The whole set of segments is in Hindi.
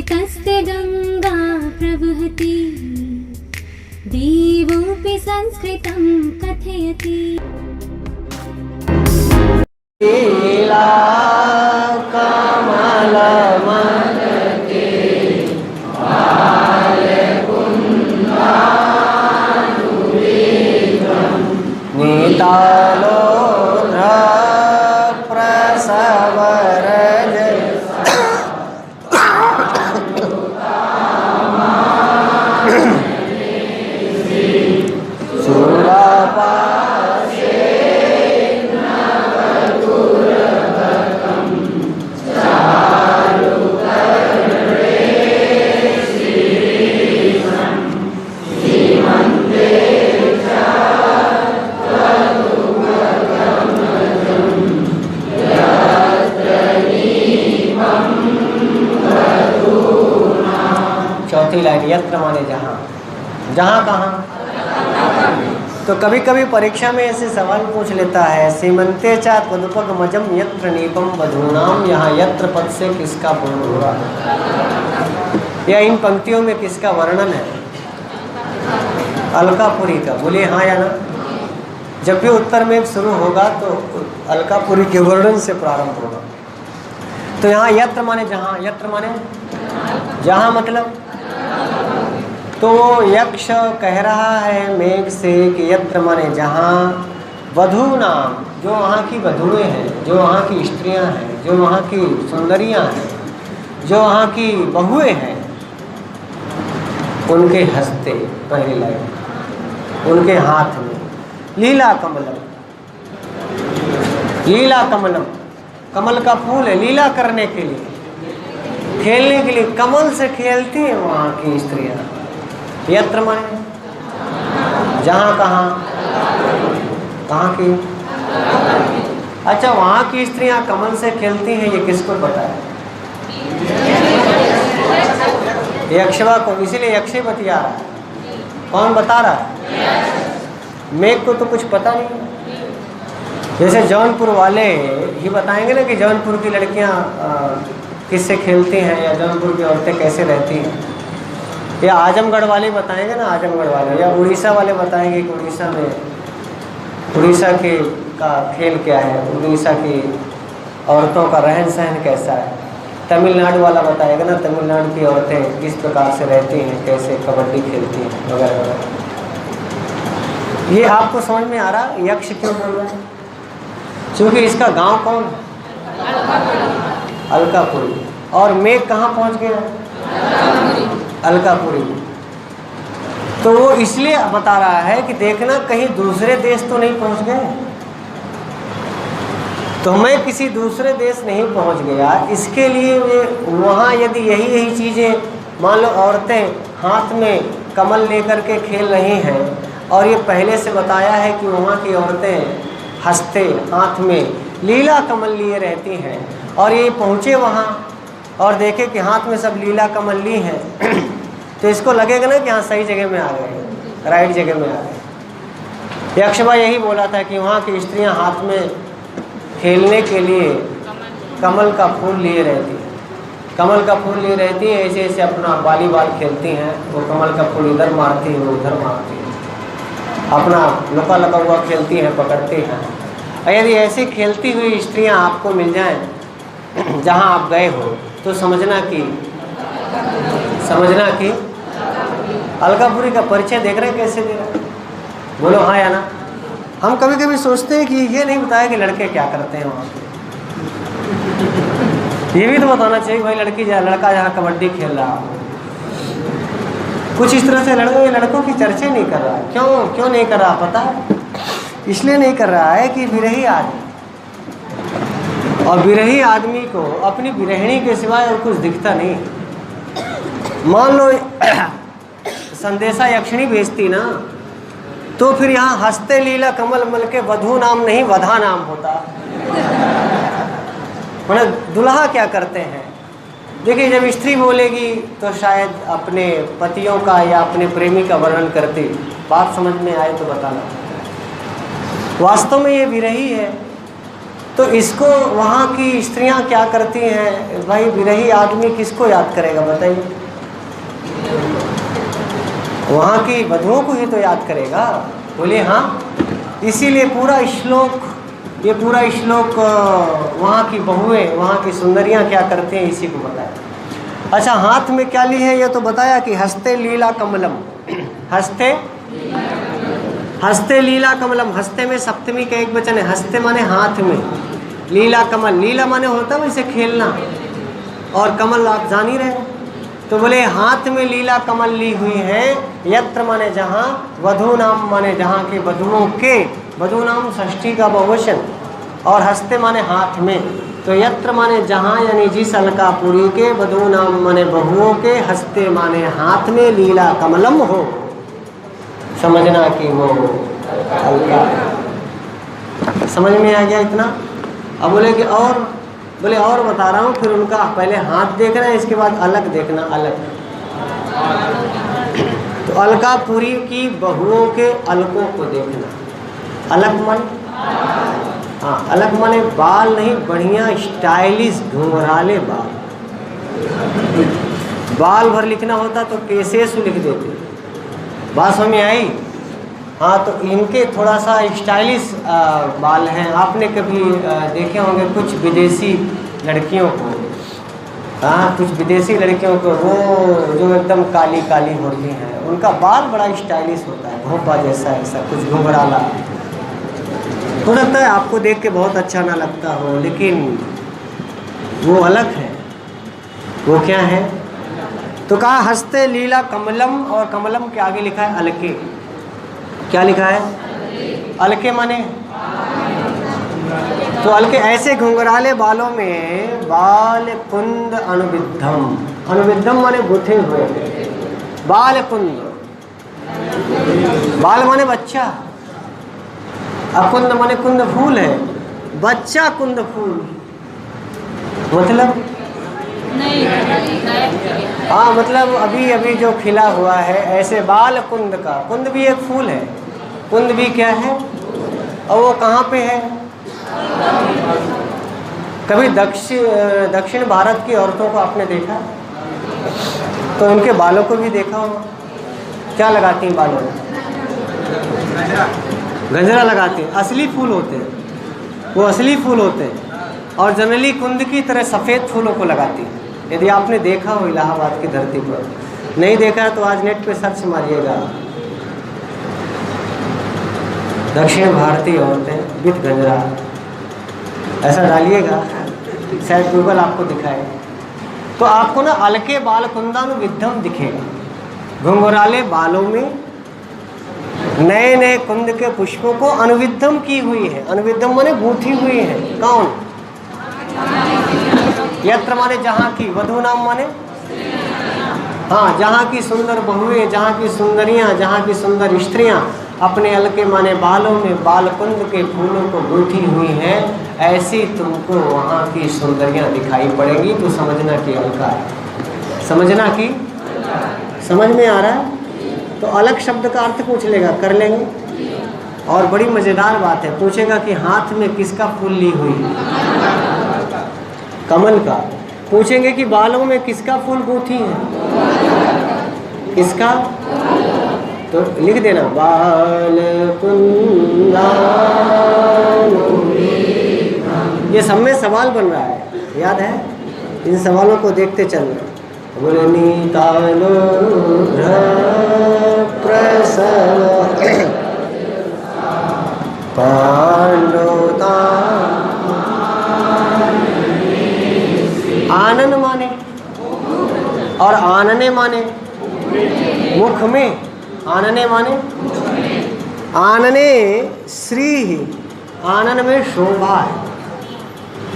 तस्य गंगा प्रवहति देवोऽपि संस्कृतं कथयति। लीला कमलमलके बालकुन्दानुलेपं नीतालोध्र प्रसवरज चौथी लाइन यत्र माने जहाँ, जहाँ कहाँ। तो कभी कभी परीक्षा में ऐसे सवाल पूछ लेता है, सीमंते चा तदुपगमजम यत्र नीपम वधूनाम, यहाँ यत्र पद से किसका पूर्ण होगा, या इन पंक्तियों में किसका वर्णन है? अलकापुरी का। बोलिए हाँ या ना। जब भी उत्तर में शुरू होगा तो अलकापुरी के वर्णन से प्रारंभ होगा। तो यहाँ यत्र माने जहाँ, यत्र माने जहाँ मतलब, तो यक्ष कह रहा है मेघ से कि यत्र माने जहाँ, वधू नाम जो वहाँ की वधुएं हैं, जो वहाँ की स्त्रियाँ हैं, जो वहाँ की सुंदरियाँ हैं, जो वहाँ की बहुएं हैं, उनके हस्ते, पहली लाइन, उनके हाथ में लीला कमलम, लीला कमलम, कमल का फूल है, लीला करने के लिए, खेलने के लिए, कमल से खेलती हैं वहाँ की स्त्रियाँ। यत्र माने जहाँ, कहाँ, कहाँ की? अच्छा, वहाँ की स्त्रियाँ कमल से खेलती हैं, ये किसको पता है? यक्षवा को, इसीलिए यक्ष ही बतिया रहा है। कौन बता रहा है? मेघ को तो कुछ पता नहीं। जैसे जौनपुर वाले ही बताएंगे ना कि जौनपुर की लड़कियाँ किससे खेलती हैं, या जौनपुर की औरतें कैसे रहती हैं, या आजमगढ़ वाले बताएंगे ना, आजमगढ़ वाले, या उड़ीसा वाले बताएंगे कि उड़ीसा में, उड़ीसा के का खेल क्या है, उड़ीसा की औरतों का रहन सहन कैसा है। तमिलनाडु वाला बताएगा ना, तमिलनाडु की औरतें किस प्रकार से रहती हैं, कैसे कबड्डी खेलती हैं वगैरह वगैरह। ये आपको समझ में आ रहा यक्ष क्यों बोल रहे हैं? क्योंकि इसका गांव कौन? अलकापुरी। और मेघ कहाँ पहुँच गया? अलकापुरी। तो वो इसलिए बता रहा है कि देखना कहीं दूसरे देश तो नहीं पहुँच गए। तो मैं किसी दूसरे देश नहीं पहुँच गया, इसके लिए वे वहाँ यदि यही चीज़ें, मान लो औरतें हाथ में कमल लेकर के खेल रही हैं, और ये पहले से बताया है कि वहाँ की औरतें हंसते हाथ में लीला कमल लिए रहती हैं, और ये पहुँचे वहाँ और देखे कि हाथ में सब लीला कमल ली हैं, तो इसको लगेगा ना कि हाँ सही जगह में आ गए, राइट जगह में आ गए। यक्षवा यही बोला था कि वहाँ की स्त्रियाँ हाथ में खेलने के लिए कमल का फूल लिए रहती हैं, कमल का फूल लिए रहती हैं, ऐसे ऐसे अपना वॉलीबॉल खेलती हैं, वो कमल का फूल इधर मारती है, वो उधर मारती है, अपना लुका लगा हुआ खेलती हैं, पकड़ती हैं। और यदि ऐसी खेलती हुई स्त्रियां आपको मिल जाएं जहां आप गए हो, तो समझना कि अलकापुरी का परिचय देख रहे हैं कैसे दे रहे हैं। बोलो हाँ या ना। हम कभी कभी सोचते हैं कि ये नहीं बताया कि लड़के क्या करते हैं वहाँ पे, ये भी तो बताना चाहिए भाई, लड़का जहाँ कबड्डी खेल रहा हो, कुछ इस तरह से लड़कों की चर्चा नहीं कर रहा। क्यों नहीं कर रहा पता है? इसलिए नहीं कर रहा है कि विरही आदमी, और विरही आदमी को अपनी विरहिणी के सिवाय और कुछ दिखता नहीं। मान लो संदेशा यक्षिणी भेजती ना, तो फिर यहाँ हंसते लीला कमल मल के वधू नाम नहीं वधा नाम होता। मतलब दुल्हा क्या करते हैं? देखिए, जब स्त्री बोलेगी तो शायद अपने पतियों का या अपने प्रेमी का वर्णन करती। बात समझ में आए तो बताना। वास्तव में ये विरही है, तो इसको वहाँ की स्त्रियाँ क्या करती हैं भाई, विरही आदमी किसको याद करेगा बताइए? वहाँ की वधुओं को ही तो याद करेगा। बोले हाँ, इसीलिए पूरा श्लोक, ये पूरा श्लोक वहाँ की बहुएं, वहाँ की सुंदरियाँ क्या करते हैं इसी को बताया। अच्छा, हाथ में क्या ली है ये तो बताया कि हस्ते लीला कमलम। हस्ते लीला कमलम, हस्ते में सप्तमी का एक वचन है, हस्ते माने हाथ में, लीला कमल, लीला माने होता है वैसे खेलना, और कमल आप जान ही रहे। तो बोले हाथ में लीला कमल ली हुई है। यत्र माने जहाँ, वधू नाम माने जहाँ के वधुओं के, वधू नाम षष्ठी का बहुवचन, और हस्ते माने हाथ में। तो यत्र माने जहाँ यानी जिस अलकापुरी के, वधू नाम माने बहुओं के, हस्ते माने हाथ में, लीला कमलम हो, समझना कि वो अलका। समझ में आ गया इतना? अब बोले कि और, बोले और बता रहा हूँ, फिर उनका पहले हाथ देखना है, इसके बाद अलग देखना, अलग। तो अलकापुरी की बहुओं के अलकों को देखना। अलग मन, हाँ, अलग माने बाल नहीं, बढ़िया स्टाइलिश घुंघराले बाल। बाल भर लिखना होता तो केसेसु लिख देते। बात समझ में आई? हाँ, तो इनके थोड़ा सा स्टाइलिश बाल हैं। आपने कभी देखे होंगे कुछ विदेशी लड़कियों को, हाँ, कुछ विदेशी लड़कियों को, वो जो एकदम काली काली होती हैं, उनका बाल बड़ा स्टाइलिश होता है, भोपा जैसा, ऐसा कुछ घुंघराला। हो सकता है आपको देख के बहुत अच्छा ना लगता हो, लेकिन वो अलग है। वो क्या है? तो कहा हस्ते लीला कमलम, और कमलम के आगे लिखा है अलके। क्या लिखा है? अलके माने, तो अलके ऐसे घुंघराले बालों में, बाल कुंद अनुविद्धम, अनुविद्धम माने गुथे हुए, बाल कुंद, बाल माने बच्चा, अकुंद माने कुंद फूल है, बच्चा कुंद फूल मतलब नहीं, हाँ, मतलब अभी अभी जो खिला हुआ है, ऐसे बाल कुंद का। कुंद भी एक फूल है, कुंद भी क्या है, और वो कहाँ पे है? कभी दक्षिण भारत की औरतों को आपने देखा तो उनके बालों को भी देखा होगा। क्या लगाती हैं बालों में? गजरा लगाते हैं, असली फूल होते हैं, वो असली फूल होते हैं। और जनरली कुंद की तरह सफ़ेद फूलों को लगाती है। यदि आपने देखा हो इलाहाबाद की धरती पर, नहीं देखा तो आज नेट पे सर्च मारिएगा, दक्षिण भारतीय औरतें विथ गजरा, ऐसा डालिएगा, शायद गूगल आपको दिखाए, तो आपको ना अलके बाल कुंदानुविद्धम दिखेगा। घुंघराले बालों में नए नए कुंद के पुष्पों को अनुविद्धम की हुई है। अनुविद्धम माने गूंथी हुई है। कौन? यत्र माने जहाँ की, वधू नाम माने, हाँ, जहाँ की सुंदर बहुएं, जहाँ की सुंदरियाँ, जहाँ की सुंदर स्त्रियाँ अपने अलके माने बालों में बालकुंद के फूलों को गूंथी हुई हैं, ऐसी तुमको वहाँ की सुंदरियाँ दिखाई पड़ेंगी। तो समझना कि अलका है, समझना कि, समझ में आ रहा है? तो अलग शब्द का अर्थ पूछ लेगा, कर लेंगे। और बड़ी मज़ेदार बात है, पूछेगा कि हाथ में किसका फूल ली हुई है? कमल का। पूछेंगे कि बालों में किसका फूल गूंथी है? किसका? तो लिख देना, बाल कुंदा। ये सब में सवाल बन रहा है, याद है? इन सवालों को देखते चलना। बोले नीतालो प्रसव पांडुता। आनन माने, और आनने माने मुख में, आनने माने, आनने श्री, आनन में शोभा है।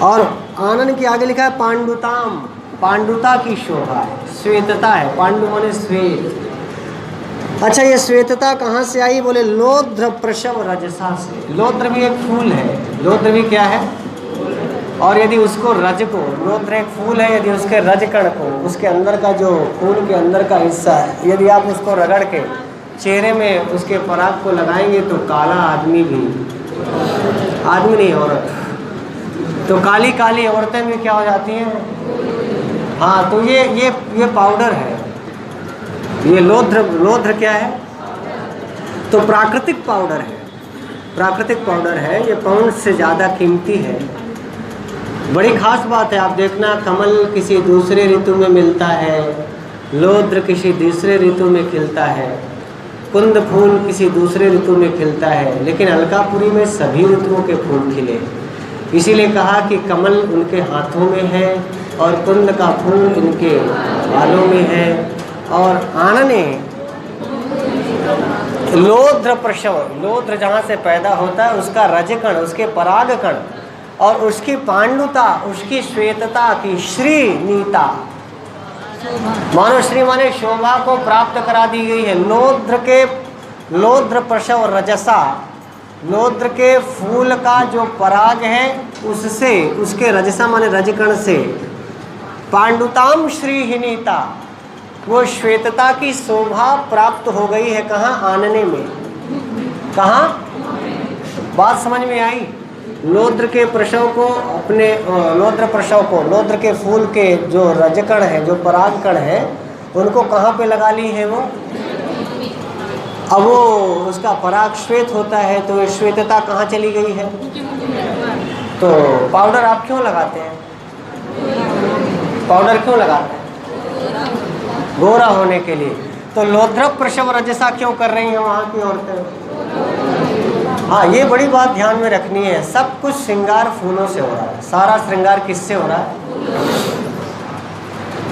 और आनन के आगे लिखा है पांडुताम, पांडुता की शोभा है, श्वेतता है। पांडु माने श्वेत। अच्छा, ये श्वेतता कहाँ से आई? बोले लोद्र प्रशव रजसा से। लोद्र भी एक फूल है, लोद्र भी क्या है? और यदि उसको रज को, लोद्र एक फूल है, यदि उसके रज कण को, उसके अंदर का जो फूल के अंदर का हिस्सा है, यदि आप उसको रगड़ के चेहरे में उसके पराग को लगाएंगे तो काला आदमी भी, आदमी नहीं औरत, तो काली काली औरतें भी क्या हो जाती हैं? हाँ, तो ये पाउडर है, ये लोध्र क्या है? तो प्राकृतिक पाउडर है, प्राकृतिक पाउडर है, ये पाउंड से ज़्यादा कीमती है। बड़ी खास बात है, आप देखना कमल किसी दूसरे ऋतु में मिलता है, लोध्र किसी दूसरे ऋतु में खिलता है, कुंद फूल किसी दूसरे ऋतु में खिलता है, लेकिन अलकापुरी में सभी ऋतुओं के फूल खिले। इसीलिए कहा कि कमल उनके हाथों में है और कुंद का फूल इनके बालों में है। और आनने लोध्र प्रसव, लोध्र जहाँ से पैदा होता है उसका रजकण, उसके परागकण और उसकी पांडुता, उसकी श्वेतता की श्री नीता, मानो श्री माने शोभा को प्राप्त करा दी गई है। लोध्र प्रसव रजसा, लोध्र के फूल का जो पराग है उससे, उसके रजसा माने रजकण से, पांडुताम श्रीहीनीता, वो श्वेतता की शोभा प्राप्त हो गई है। कहाँ? आनने में। कहाँ? बात समझ में आई? लोध्र के प्रसव को अपने लोध्र प्रसव को, लोध्र के फूल के जो रजकण है, जो परागकण है, उनको कहाँ पे लगा ली है वो? अब वो उसका पराग श्वेत होता है, तो ये श्वेतता कहाँ चली गई है? तो पाउडर आप क्यों लगाते हैं? पाउडर क्यों लगाते हैं? गोरा होने के लिए। तो लोध्र प्रसव रजसा क्यों कर रही हैं वहाँ की औरतें? हाँ, ये बड़ी बात ध्यान में रखनी है। सब कुछ श्रृंगार फूलों से हो रहा है। सारा श्रृंगार किससे हो रहा है?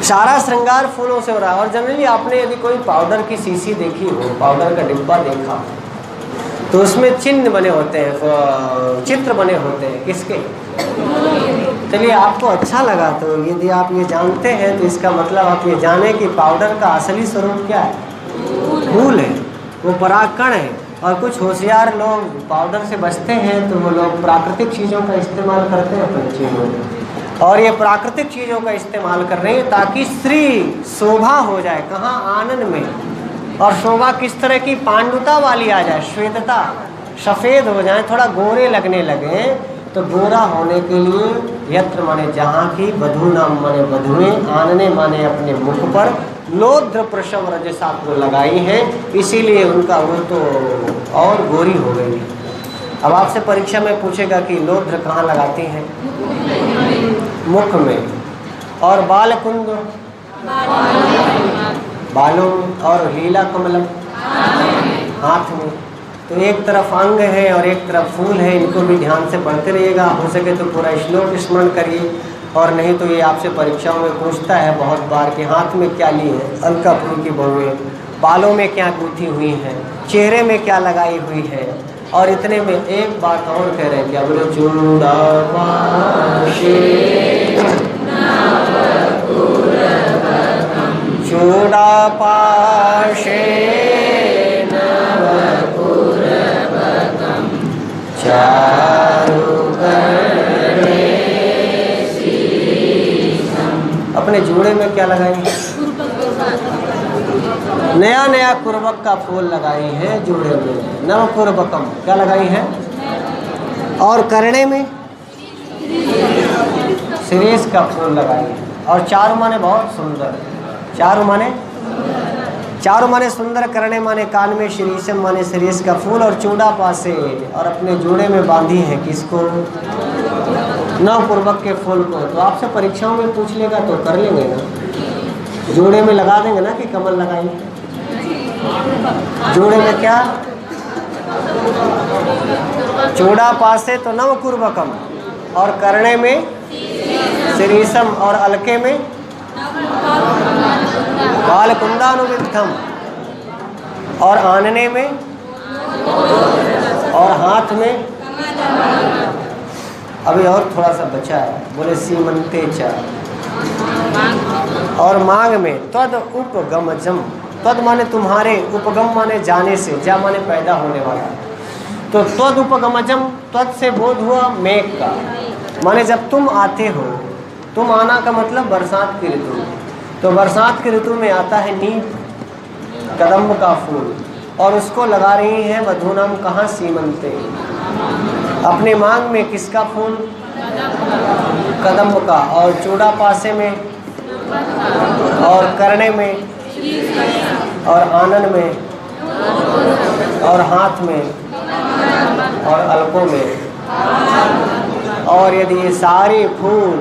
सारा श्रृंगार फूलों से हो रहा है। और जनरली आपने यदि कोई पाउडर की शीशी देखी हो, पाउडर का डिब्बा देखा, तो उसमें चिन्ह बने होते हैं, चित्र बने होते हैं। किसके? चलिए, आपको अच्छा लगा तो यदि आप ये जानते हैं तो इसका मतलब आप ये जाने कि पाउडर का असली स्वरूप क्या है? फूल है, वो परागकण है। और कुछ होशियार लोग पाउडर से बचते हैं तो वो लोग प्राकृतिक चीज़ों का इस्तेमाल करते हैं अपनी चीज़ों में, और ये प्राकृतिक चीज़ों का इस्तेमाल कर रहे हैं ताकि श्री शोभा हो जाए। कहाँ? आनंद में। और शोभा किस तरह की? पांडुता वाली आ जाए, श्वेतता, सफ़ेद हो जाए, थोड़ा गोरे लगने लगे। तो गोरा होने के लिए यत्र माने जहाँ की, वधू नाम माने वधुएं, आनने माने अपने मुख पर लोध्र प्रसव रजसा को लगाई है, इसीलिए उनका वो तो और गोरी हो गई। अब आपसे परीक्षा में पूछेगा कि लोध्र कहाँ लगाती हैं? मुख में। और बाल कुंद? बालों में। और लीला कमलम? हाथ में। तो एक तरफ अंग है और एक तरफ फूल है, इनको भी ध्यान से पढ़ते रहिएगा। हो सके तो पूरा श्लोक स्मरण करिए, और नहीं तो ये आपसे परीक्षाओं में पूछता है बहुत बार कि हाथ में क्या ली है? अलकापुरी की बहुएं। बालों में क्या गूंथी हुई है? चेहरे में क्या लगाई हुई है? और इतने में एक बात और कह रहे हैं, क्या बोले? चूड़ा पाशे चूड़ा पाशे अपने जूड़े में क्या लगाई है? नया नया कुर्बक का फूल लगाई है जूड़े में, नव कुर्बकम क्या लगाई है? और करने में शिरीष का फूल लगाई है। और चारों माने बहुत सुंदर, चारों माने सुंदर, करने माने कान में, शिरीषम माने शिरीष का फूल, और चूड़ा पासे, और अपने जूड़े में बांधी है किसको? नव पूर्वक के फूल को। तो आपसे परीक्षाओं में पूछ लेगा तो कर लेंगे ना, जूड़े में लगा देंगे ना कि कमल लगाई। जूड़े में क्या? चूड़ा पासे तो नव पूर्वकम, और करने में शिरीषम, और अलके में बाल कुंदानुविद्धम, और आनने में, और हाथ में। अभी और थोड़ा सा बचा है, बोले सीमंते चा, और मांग में त्वद उपगमजम। त्वद माने तुम्हारे, उपगम माने जाने से, जा माने पैदा होने वाला। तो त्वद उपगमजम, त्वद से बोध हुआ मेघ का, माने जब तुम आते हो। तुम आना का मतलब बरसात की ऋतु। तो बरसात की ऋतु में आता है नीम, कदम्ब का फूल, और उसको लगा रही हैं वधू नाम। कहाँ? सीमंते। अपने मांग में किसका फूल? कदम्ब का, और चूड़ा पासे में, और करने में, और आनन में, और हाथ में, और अल्पों में। और यदि ये सारे फूल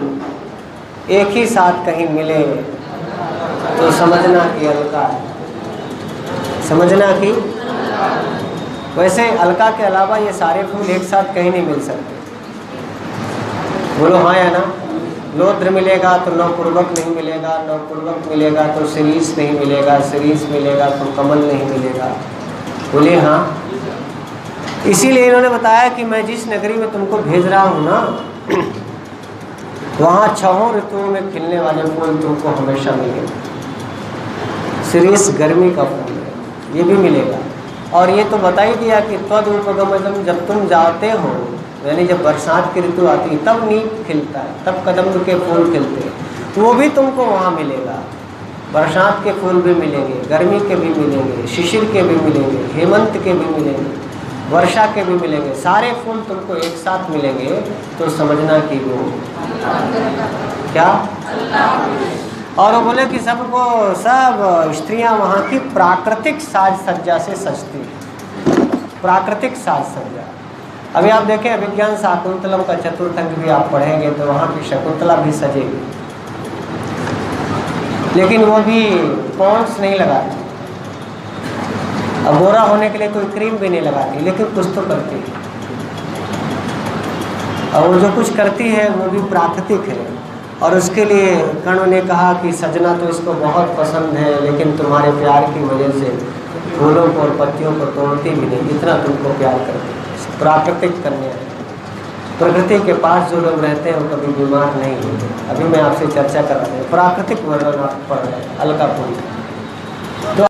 एक ही साथ कहीं मिले तो समझना कि अलका है, समझना कि। वैसे अलका के अलावा ये सारे फूल एक साथ कहीं नहीं मिल सकते। बोलो हाँ या ना। लोद्र मिलेगा तो नवपूर्वक नहीं मिलेगा, नवपूर्वक मिलेगा तो शिरीष नहीं मिलेगा, शिरीष मिलेगा तो कमल नहीं मिलेगा। बोले हाँ। इसीलिए इन्होंने बताया कि मैं जिस नगरी में तुमको भेज रहा हूँ ना, वहाँ 6 ऋतुओं में खिलने वाले फूल तुमको हमेशा मिलेंगे। शिरीष गर्मी का फूल है, ये भी मिलेगा। और ये तो बता ही दिया कि त्वदुपगमनम, जब तुम जाते हो, यानी जब बरसात की ऋतु आती है तब नीम खिलता है, तब कदम्ब के फूल खिलते हैं, तो वो भी तुमको वहाँ मिलेगा। बरसात के फूल भी मिलेंगे, गर्मी के भी मिलेंगे, शिशिर के भी मिलेंगे, हेमंत के भी मिलेंगे, वर्षा के भी मिलेंगे। सारे फूल तुमको एक साथ मिलेंगे तो समझना कि वो क्या। और वो बोले कि सबको, सब स्त्रियां वहाँ की प्राकृतिक साज सज्जा से सजती हैं, प्राकृतिक साज सज्जा। अभी आप देखें अभिज्ञान शाकुंतलम का चतुर्थ भी आप पढ़ेंगे तो वहाँ की शकुंतला भी सजेगी, लेकिन वो भी पॉन्ड्स नहीं लगाती, अब गोरा होने के लिए कोई क्रीम भी नहीं लगाती, लेकिन कुछ तो करती है। और वो जो कुछ करती है वो भी प्राकृतिक है। और उसके लिए कर्ण ने कहा कि सजना तो इसको बहुत पसंद है, लेकिन तुम्हारे प्यार की वजह से फूलों को और पत्तियों को तोड़ती भी नहीं, इतना तुमको प्यार करती है। प्राकृतिक कन्या है। प्रकृति के पास जो लोग रहते हैं वो कभी बीमार नहीं होते। अभी मैं आपसे चर्चा कर रहा हूँ, प्राकृतिक वर्णन आप पढ़ रहे हैं अलका फूल। तो